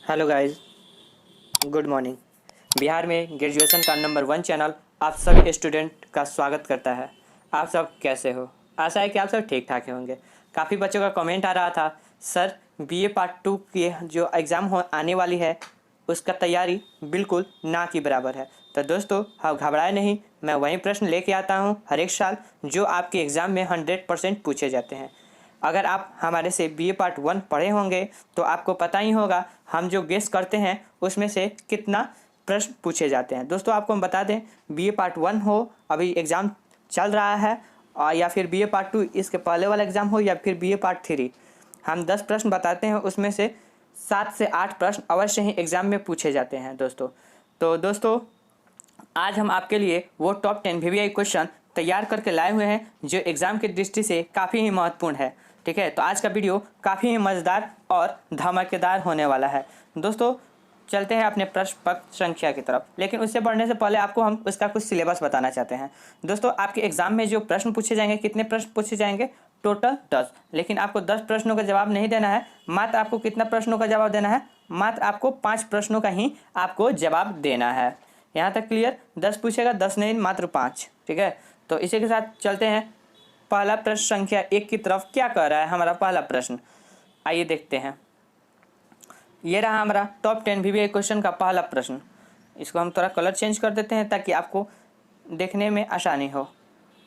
Hello guys, good morning. Bihar में graduation का number 1 channel आप सभी स्टूडेंट का स्वागत करता है। आप सब कैसे हो? आशा है कि आप सब ठीक ठाक होंगे। काफ़ी बच्चों का कमेंट आ रहा था, सर बीए पार्ट 2 की जो एग्ज़ाम हो आने वाली है उसका तैयारी बिल्कुल ना के बराबर है। तो दोस्तों आप घबराए नहीं, मैं वही प्रश्न लेके आता हूँ हर एक साल जो आपके एग्ज़ाम में 100% पूछे जाते हैं। अगर आप हमारे से बीए पार्ट 1 पढ़े होंगे तो आपको पता ही होगा हम जो गेस करते हैं उसमें से कितना प्रश्न पूछे जाते हैं। दोस्तों आपको हम बता दें, बीए पार्ट 1 हो, अभी एग्ज़ाम चल रहा है, या फिर बीए पार्ट 2 इसके पहले वाला एग्ज़ाम हो, या फिर बीए पार्ट 3, हम 10 प्रश्न बताते हैं, उसमें से 7 से 8 प्रश्न अवश्य ही एग्ज़ाम में पूछे जाते हैं दोस्तों। तो दोस्तों आज हम आपके लिए वो टॉप 10 वीवीआई क्वेश्चन तैयार करके लाए हुए हैं जो एग्ज़ाम की दृष्टि से काफ़ी ही महत्वपूर्ण है। ठीक है, तो आज का वीडियो काफ़ी ही मज़ेदार और धमाकेदार होने वाला है। दोस्तों चलते हैं अपने प्रश्न पत्र संख्या की तरफ, लेकिन उससे बढ़ने से पहले आपको हम उसका कुछ सिलेबस बताना चाहते हैं। दोस्तों आपके एग्ज़ाम में जो प्रश्न पूछे जाएंगे, कितने प्रश्न पूछे जाएंगे? टोटल 10, लेकिन आपको 10 प्रश्नों का जवाब नहीं देना है। मात्र आपको कितना प्रश्नों का जवाब देना है? मात्र आपको 5 प्रश्नों का ही आपको जवाब देना है। यहाँ तक क्लियर? 10 पूछेगा, 10 नहीं, मात्र 5। ठीक है, तो इसी के साथ चलते हैं पहला प्रश्न संख्या 1 की तरफ। क्या कह रहा है हमारा पहला प्रश्न? आइए देखते हैं। ये रहा हमारा टॉप 10 वीवीआई क्वेश्चन का पहला प्रश्न। इसको हम थोड़ा कलर चेंज कर देते हैं ताकि आपको देखने में आसानी हो।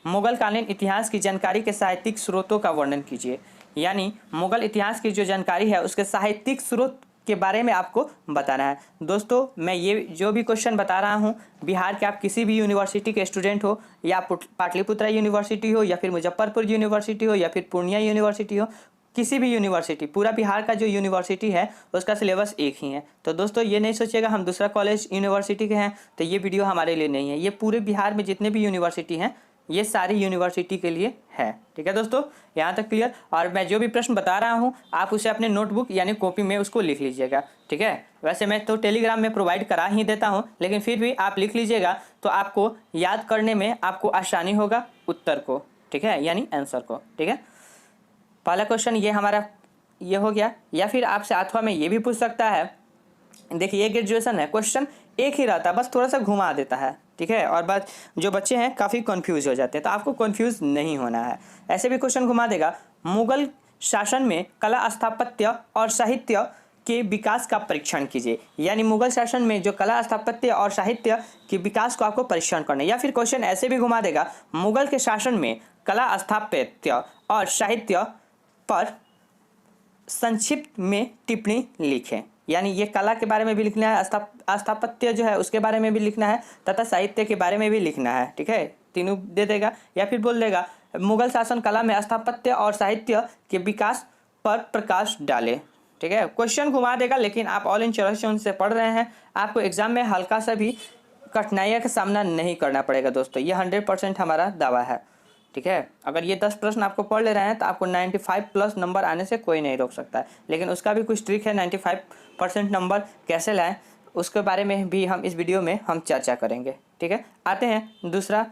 मुगल कालीन इतिहास की जानकारी के साहित्यिक स्रोतों का वर्णन कीजिए। यानी मुगल इतिहास की जो जानकारी है उसके साहित्यिक स्रोत के बारे में आपको बताना है। दोस्तों मैं ये जो भी क्वेश्चन बता रहा हूँ, बिहार के आप किसी भी यूनिवर्सिटी के स्टूडेंट हो, या पाटलिपुत्रा यूनिवर्सिटी हो, या फिर मुजफ्फरपुर यूनिवर्सिटी हो, या फिर पूर्णिया यूनिवर्सिटी हो, किसी भी यूनिवर्सिटी, पूरा बिहार का जो यूनिवर्सिटी है उसका सिलेबस एक ही है। तो दोस्तों ये नहीं सोचिएगा हम दूसरा कॉलेज यूनिवर्सिटी के हैं तो ये वीडियो हमारे लिए नहीं है। ये पूरे बिहार में जितने भी यूनिवर्सिटी हैं ये सारी यूनिवर्सिटी के लिए है। ठीक है दोस्तों, यहाँ तक क्लियर? और मैं जो भी प्रश्न बता रहा हूँ आप उसे अपने नोटबुक यानी कॉपी में उसको लिख लीजिएगा। ठीक है, वैसे मैं तो टेलीग्राम में प्रोवाइड करा ही देता हूँ, लेकिन फिर भी आप लिख लीजिएगा तो आपको याद करने में आपको आसानी होगा उत्तर को। ठीक है, यानी आंसर को। ठीक है, पहला क्वेश्चन ये हमारा ये हो गया। या फिर आपसे अथवा में ये भी पूछ सकता है, देखिए ये ग्रेजुएशन है, क्वेश्चन एक ही रहता है, बस थोड़ा सा घुमा देता है। ठीक है, और बात जो बच्चे हैं काफ़ी कंफ्यूज हो जाते हैं, तो आपको कंफ्यूज नहीं होना है। ऐसे भी क्वेश्चन घुमा देगा, मुगल शासन में कला स्थापत्य और साहित्य के विकास का परीक्षण कीजिए। यानी मुगल शासन में जो कला स्थापत्य और साहित्य के विकास को आपको परीक्षण करना है। या फिर क्वेश्चन ऐसे भी घुमा देगा, मुगल के शासन में कला स्थापत्य और साहित्य पर संक्षिप्त में टिप्पणी लिखें। यानी ये कला के बारे में भी लिखना है, स्थापत्य जो है उसके बारे में भी लिखना है, तथा साहित्य के बारे में भी लिखना है। ठीक है, तीनों दे देगा। या फिर बोल देगा मुगल शासन कला में स्थापत्य और साहित्य के विकास पर प्रकाश डाले। ठीक है, क्वेश्चन घुमा देगा, लेकिन आप ऑल इन चॉइस से पढ़ रहे हैं, आपको एग्जाम में हल्का सा भी कठिनाइयों का सामना नहीं करना पड़ेगा दोस्तों, ये 100% हमारा दावा है। ठीक है, अगर ये 10 प्रश्न आपको पढ़ ले रहे हैं तो आपको 95+ नंबर आने से कोई नहीं रोक सकता है। लेकिन उसका भी कुछ ट्रिक है, 95% नंबर कैसे लाएं उसके बारे में भी हम इस वीडियो में हम चर्चा करेंगे। ठीक है, आते हैं दूसरा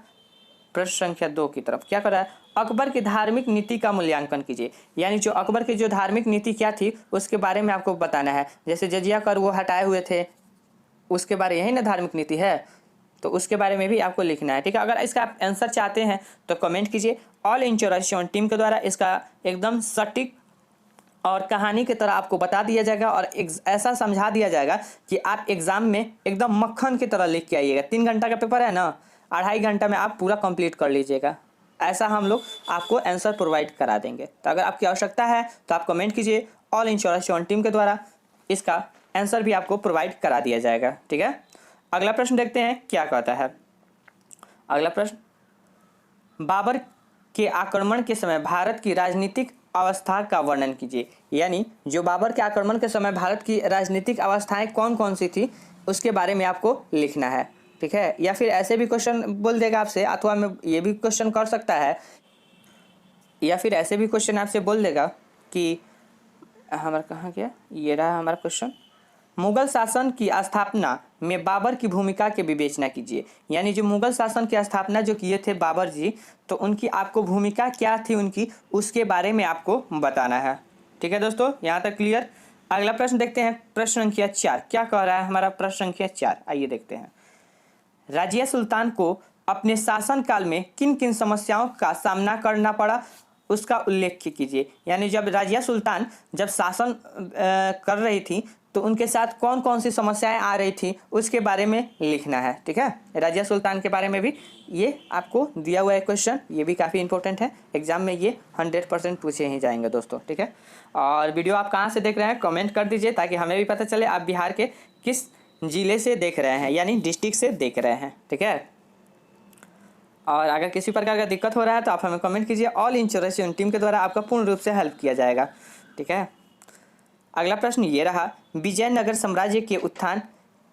प्रश्न संख्या 2 की तरफ। क्या कर रहा है? अकबर की धार्मिक नीति का मूल्यांकन कीजिए। यानी जो अकबर की जो धार्मिक नीति क्या थी उसके बारे में आपको बताना है। जैसे जजिया कर वो हटाए हुए थे, उसके बारे यही ना धार्मिक नीति है, तो उसके बारे में भी आपको लिखना है। ठीक है, अगर इसका आप आंसर चाहते हैं तो कमेंट कीजिए। ऑल इंश्योरेंस टीम के द्वारा इसका एकदम सटीक और कहानी की तरह आपको बता दिया जाएगा और ऐसा समझा दिया जाएगा कि आप एग्जाम में एकदम मक्खन की तरह लिख के आइएगा। 3 घंटा का पेपर है ना, 2.5 घंटा में आप पूरा कंप्लीट कर लीजिएगा। ऐसा हम लोग आपको आंसर प्रोवाइड करा देंगे। तो अगर आपकी आवश्यकता है तो आप कमेंट कीजिए, ऑल इंश्योरेंस टीम के द्वारा इसका आंसर भी आपको प्रोवाइड करा दिया जाएगा। ठीक है, अगला प्रश्न देखते हैं क्या कहता है। अगला प्रश्न, बाबर के आक्रमण के समय भारत की राजनीतिक अवस्था का वर्णन कीजिए। यानी जो बाबर के आक्रमण के समय भारत की राजनीतिक अवस्थाएं कौन कौन सी थी उसके बारे में आपको लिखना है। ठीक है, या फिर ऐसे भी क्वेश्चन बोल देगा आपसे, अथवा में ये भी क्वेश्चन कर सकता है, या फिर ऐसे भी क्वेश्चन आपसे बोल देगा कि हमारा कहाँ गया, ये रहा हमारा क्वेश्चन, मुगल शासन की स्थापना में बाबर की भूमिका की विवेचना कीजिए। यानी जो मुगल शासन की स्थापना जो किए थे बाबर जी, तो उनकी आपको भूमिका क्या थी उनकी, उसके बारे में आपको बताना है। ठीक है दोस्तों, यहाँ तक क्लियर? अगला प्रश्न देखते हैं, प्रश्न संख्या 4 क्या कह रहा है हमारा प्रश्न संख्या 4, आइए देखते हैं। रजिया सुल्तान को अपने शासनकाल में किन किन समस्याओं का सामना करना पड़ा, उसका उल्लेख कीजिए। यानी जब रजिया सुल्तान जब शासन कर रही थी तो उनके साथ कौन कौन सी समस्याएं आ रही थी उसके बारे में लिखना है। ठीक है, रजिया सुल्तान के बारे में भी ये आपको दिया हुआ है क्वेश्चन, ये भी काफ़ी इंपॉर्टेंट है, एग्जाम में ये 100% पूछे ही जाएंगे दोस्तों। ठीक है, और वीडियो आप कहाँ से देख रहे हैं कमेंट कर दीजिए ताकि हमें भी पता चले आप बिहार के किस ज़िले से देख रहे हैं, यानी डिस्ट्रिक्ट से देख रहे हैं। ठीक है, और अगर किसी प्रकार का दिक्कत हो रहा है तो आप हमें कमेंट कीजिए, ऑल इंश्योरेंस टीम के द्वारा आपका पूर्ण रूप से हेल्प किया जाएगा। ठीक है, अगला प्रश्न ये रहा, विजयनगर साम्राज्य के उत्थान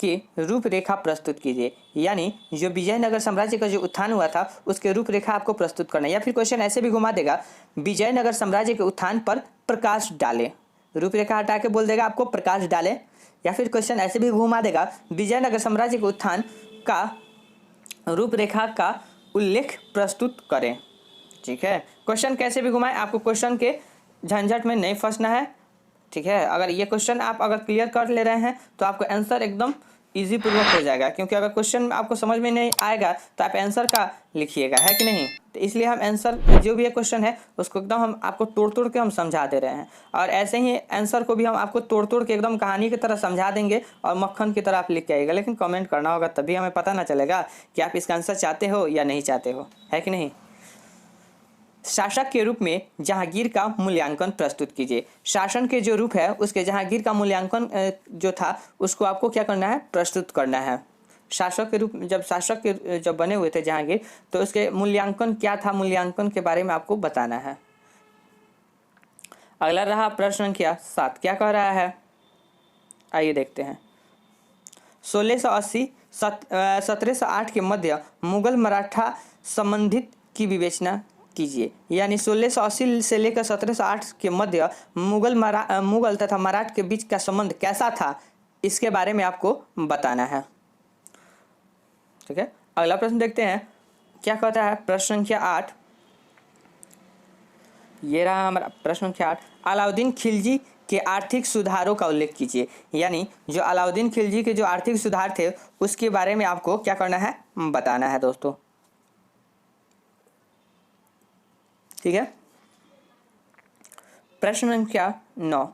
की रूपरेखा प्रस्तुत कीजिए। यानी जो विजयनगर साम्राज्य का जो उत्थान हुआ था उसके रूपरेखा आपको प्रस्तुत करना है। या फिर क्वेश्चन ऐसे भी घुमा देगा, विजयनगर साम्राज्य के उत्थान पर प्रकाश डालें, रूपरेखा हटा के बोल देगा आपको प्रकाश डालें। या फिर क्वेश्चन ऐसे भी घुमा देगा, विजयनगर साम्राज्य के उत्थान का रूपरेखा का उल्लेख प्रस्तुत करें। ठीक है, क्वेश्चन कैसे भी घुमाएं, आपको क्वेश्चन के झंझट में नहीं फंसना है। ठीक है, अगर ये क्वेश्चन आप अगर क्लियर कर ले रहे हैं तो आपको आंसर एकदम इजी पूर्वक हो जाएगा, क्योंकि अगर क्वेश्चन आपको समझ में नहीं आएगा तो आप आंसर का लिखिएगा, है कि नहीं। तो इसलिए हम आंसर जो भी ये क्वेश्चन है उसको एकदम हम आपको तोड़ तोड़ के हम समझा दे रहे हैं, और ऐसे ही आंसर को भी हम आपको तोड़ तोड़ के एकदम कहानी की तरह समझा देंगे और मक्खन की तरह आप लिख के आइएगा। लेकिन कमेंट करना होगा तभी हमें पता ना चलेगा कि आप इसका आंसर चाहते हो या नहीं चाहते हो, है कि नहीं। शासक के रूप में जहांगीर का मूल्यांकन प्रस्तुत कीजिए। शासन के जो रूप है उसके जहांगीर का मूल्यांकन जो था उसको आपको क्या करना है, प्रस्तुत करना है। शासक के रूप में जब शासक के जब बने हुए थे जहांगीर तो उसके मूल्यांकन क्या था, मूल्यांकन के बारे में आपको बताना है। अगला रहा प्रश्न संख्या 7 क्या कह रहा है, आइए देखते हैं। 1680 1708 के मध्य मुगल मराठा संबंधित की विवेचना कीजिए। यानी 1680 से लेकर 1708 के मध्य मुगल तथा मराठ के बीच का संबंध कैसा था, इसके बारे में आपको बताना है। ठीक है, अगला प्रश्न देखते हैं क्या कहता है प्रश्न संख्या 8, ये रहा हमारा प्रश्न संख्या 8। अलाउद्दीन खिलजी के आर्थिक सुधारों का उल्लेख कीजिए। यानी जो अलाउद्दीन खिलजी के जो आर्थिक सुधार थे उसके बारे में आपको क्या करना है, बताना है दोस्तों। ठीक है, प्रश्न संख्या 9,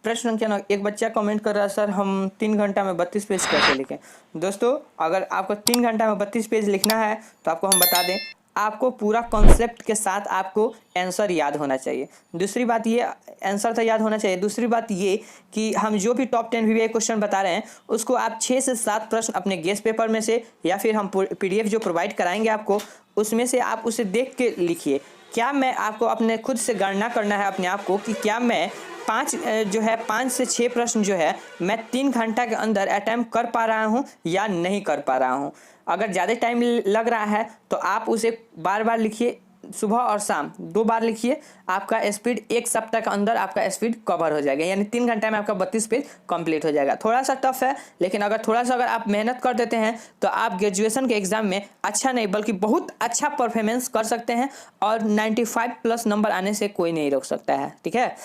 प्रश्न संख्या 9, एक बच्चा कमेंट कर रहा है सर हम 3 घंटा में 32 पेज कैसे लिखें। दोस्तों अगर आपको 3 घंटा में 32 पेज लिखना है तो आपको हम बता दें, आपको पूरा कॉन्सेप्ट के साथ आपको आंसर याद होना चाहिए। दूसरी बात ये, आंसर तो याद होना चाहिए, दूसरी बात ये कि हम जो भी टॉप 10 वीवीआई क्वेश्चन बता रहे हैं उसको आप 6 से 7 प्रश्न अपने गेस्ट पेपर में से या फिर हम PDF जो प्रोवाइड कराएंगे आपको उसमें से आप उसे देख के लिखिए। क्या मैं आपको अपने खुद से गणना करना है अपने आप को कि क्या मैं 5 से 6 प्रश्न जो है मैं 3 घंटा के अंदर अटैम्प्ट कर पा रहा हूँ या नहीं कर पा रहा हूँ। अगर ज़्यादा टाइम लग रहा है तो आप उसे बार बार लिखिए, सुबह और शाम 2 बार लिखिए, आपका स्पीड 1 सप्ताह के अंदर आपका स्पीड कवर हो जाएगा। यानी 3 घंटा में आपका 32 पेज कंप्लीट हो जाएगा। थोड़ा सा टफ है, लेकिन अगर थोड़ा सा अगर आप मेहनत कर देते हैं तो आप ग्रेजुएशन के एग्जाम में अच्छा नहीं बल्कि बहुत अच्छा परफॉर्मेंस कर सकते हैं और 95+ नंबर आने से कोई नहीं रोक सकता है। ठीक है,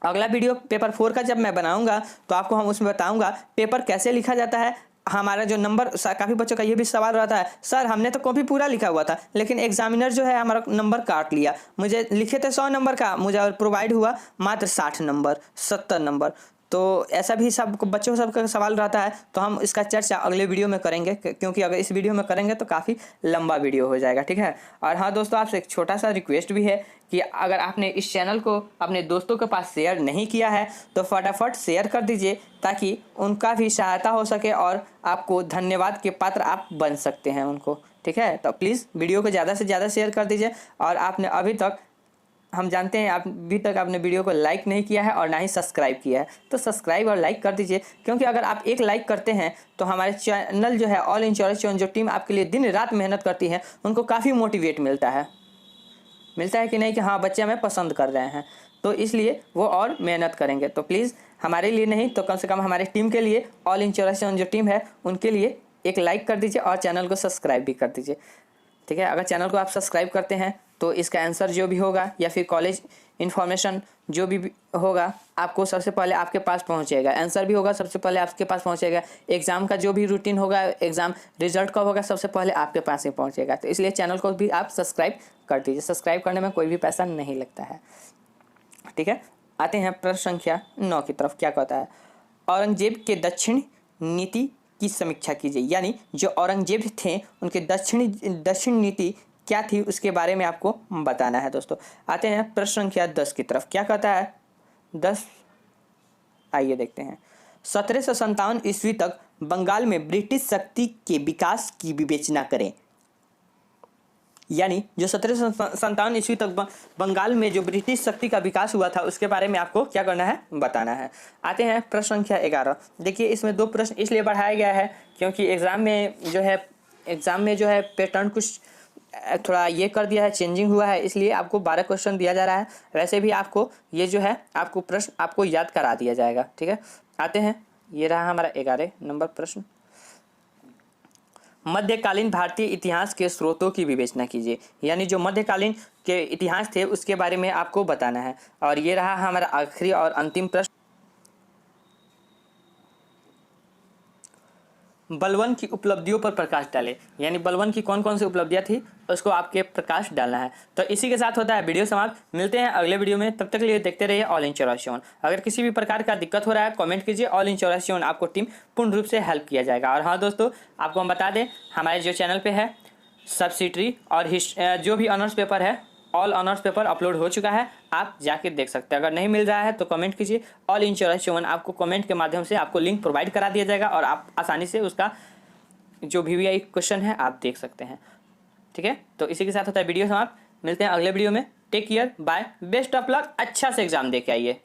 अगला वीडियो पेपर 4 का जब मैं बनाऊंगा तो आपको हम उसमें बताऊंगा पेपर कैसे लिखा जाता है। हमारा जो नंबर, काफ़ी बच्चों का ये भी सवाल रहता है सर हमने तो कॉपी पूरा लिखा हुआ था लेकिन एग्जामिनर जो है हमारा नंबर काट लिया, मुझे लिखे थे 100 नंबर का, मुझे और प्रोवाइड हुआ मात्र 60 नंबर 70 नंबर। तो ऐसा भी सब बच्चों सबका सवाल रहता है, तो हम इसका चर्चा अगले वीडियो में करेंगे, क्योंकि अगर इस वीडियो में करेंगे तो काफ़ी लंबा वीडियो हो जाएगा। ठीक है, और हाँ दोस्तों आपसे एक छोटा सा रिक्वेस्ट भी है कि अगर आपने इस चैनल को अपने दोस्तों के पास शेयर नहीं किया है तो फटाफट शेयर कर दीजिए ताकि उनका भी सहायता हो सके और आपको धन्यवाद के पात्र आप बन सकते हैं उनको। ठीक है, तो प्लीज़ वीडियो को ज़्यादा से ज़्यादा शेयर कर दीजिए। और आपने अभी तक, हम जानते हैं आप अभी तक आपने वीडियो को लाइक नहीं किया है और ना ही सब्सक्राइब किया है, तो सब्सक्राइब और लाइक कर दीजिए, क्योंकि अगर आप एक लाइक करते हैं तो हमारे चैनल जो है ऑल इंश्योरेंस जो टीम आपके लिए दिन रात मेहनत करती है उनको काफ़ी मोटिवेट मिलता है कि नहीं कि हाँ बच्चे हमें पसंद कर रहे हैं, तो इसलिए वो और मेहनत करेंगे। तो प्लीज़ हमारे लिए नहीं तो कम से कम हमारे टीम के लिए, ऑल इंश्योरेंस जो टीम है उनके लिए एक लाइक कर दीजिए और चैनल को सब्सक्राइब भी कर दीजिए। ठीक है, अगर चैनल को आप सब्सक्राइब करते हैं तो इसका आंसर जो भी होगा या फिर कॉलेज इन्फॉर्मेशन जो भी होगा आपको सबसे पहले आपके पास पहुंचेगा, आंसर भी होगा सबसे पहले आपके पास पहुंचेगा, एग्ज़ाम का जो भी रूटीन होगा, एग्ज़ाम रिजल्ट कब होगा सबसे पहले आपके पास ही पहुंचेगा। तो इसलिए चैनल को भी आप सब्सक्राइब कर दीजिए, सब्सक्राइब करने में कोई भी पैसा नहीं लगता है, ठीक है। आते हैं प्रश्न संख्या 9 की तरफ। क्या कहता है, औरंगजेब के दक्षिण नीति की समीक्षा कीजिए। यानी जो औरंगजेब थे उनके दक्षिण नीति क्या थी उसके बारे में आपको बताना है दोस्तों। आते हैं प्रश्न संख्या 10 की तरफ। क्या कहता है 10, आइए देखते हैं। 1757 ईस्वी तक बंगाल में ब्रिटिश शक्ति के विकास की विवेचना करें। यानी जो 1757 ईस्वी तक बंगाल में जो ब्रिटिश शक्ति का विकास हुआ था उसके बारे में आपको क्या करना है, बताना है। आते हैं प्रश्न संख्या 11। देखिए इसमें 2 प्रश्न इसलिए बढ़ाया गया है क्योंकि एग्ज़ाम में जो है पैटर्न कुछ थोड़ा ये कर दिया है, चेंजिंग हुआ है, इसलिए आपको 12 क्वेश्चन दिया जा रहा है। वैसे भी आपको ये जो है आपको प्रश्न आपको याद करा दिया जाएगा, ठीक है। आते हैं, ये रहा हमारा 11 नंबर प्रश्न। मध्यकालीन भारतीय इतिहास के स्रोतों की विवेचना कीजिए। यानी जो मध्यकालीन के इतिहास थे उसके बारे में आपको बताना है। और ये रहा हमारा आखिरी और अंतिम प्रश्न। बलबन की उपलब्धियों पर प्रकाश डालें। यानी बलबन की कौन कौन सी उपलब्धियां थी उसको आपके प्रकाश डालना है। तो इसी के साथ होता है वीडियो समाप्त। मिलते हैं अगले वीडियो में, तब तक के लिए देखते रहिए ऑल इन 84। अगर किसी भी प्रकार का दिक्कत हो रहा है कमेंट कीजिए, ऑल इन 84 आपको टीम पूर्ण रूप से हेल्प किया जाएगा। और हाँ दोस्तों, आपको हम बता दें हमारे जो चैनल पर है सब्सिडरी और जो भी ऑनर्स पेपर है, ऑल ऑनर्स पेपर अपलोड हो चुका है, आप जाके देख सकते हैं। अगर नहीं मिल रहा है तो कमेंट कीजिए, ऑल इन 84 आपको कमेंट के माध्यम से आपको लिंक प्रोवाइड करा दिया जाएगा और आप आसानी से उसका जो VVI क्वेश्चन है आप देख सकते हैं, ठीक है। तो इसी के साथ होता है वीडियो समाप्त। मिलते हैं अगले वीडियो में। Take care, bye, best of luck, अच्छा से एग्जाम दे के आइए।